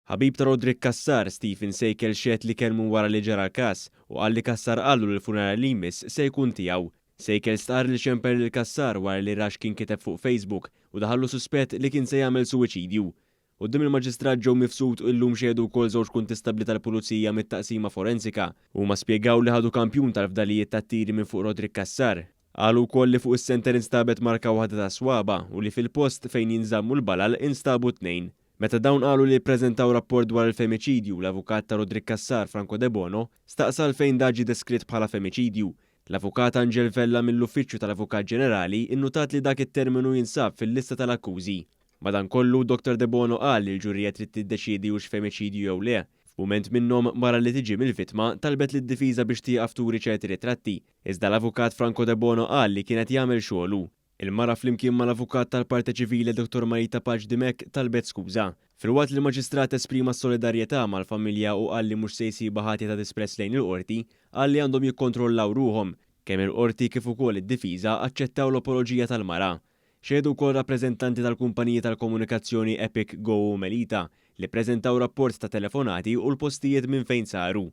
ħabib ta' Rodrik Kassar, Stephen Sejkel, xiet li kelmu wara li ġara l-każ u qal li Kassar qallu li l-funeral li jmiss se jkun tiegħu. Sejkel star li xemper lil Kassar wara li rax kien kiteb fuq Facebook u daħallu suspett li kien se jagħmel suwiċidju. Quddiem il-maġistrat ġew mifsud illum xedu wkoll żewġ kuntistabli tal-Pulizija mit-taqsima forensika huma spjegaw li ħadu kampjun tal-fdalijiet tat-tiri minn fuq Rodrik Kassar. Qalu wkoll li fuq is-senter instabet marka waħda ta' swaba u li fil-post fejn jinżammu l-balal instabu tnejn. Meta dawn qalu li ppreżentaw rapport dwar il-femiċidju, l-avukat ta' Rodrik Kassar, Franco De Bono, staqsal fejn daġi deskritt bħala femiċidju. L-avukat Angel Vella mill-Uffiċċju tal-Avukat Ġenerali innutat li dak it-terminu jinsab fil-lista tal-akkużi. Madankollu Dr. De Bono qal li l-ġurija trid tiddeċiedi hux femiċidju jew le. F'mument minnhom mara li tiġi mill-vittma talbet lid-difiża biex tieqaf turi ċerti ritratti. Iżda l-avukat Franco De Bono qal li kienet jagħmel xogħlu. Il-mara flimkien mal-avukat tal-Parti Ċivili Dr. Marita Paġ Dimek talbet skuża. Filwaqt li l-maġistrat esprima s-solidarjetà mal-familja u qal li mhux se jsiba ħatja ta' dispress lejn il-qorti, qal li għandhom jikkontrollaw ruhom. Kemm il-qorti kif ukoll id-difiża aċċettaw l-apoloġija tal-mara. Xedu wkoll rappreżentanti tal-kumpaniji tal-komunikazzjoni Epic Go u Melita li ppreżentaw rapport ta' telefonati u l-postijiet minn fejn saru.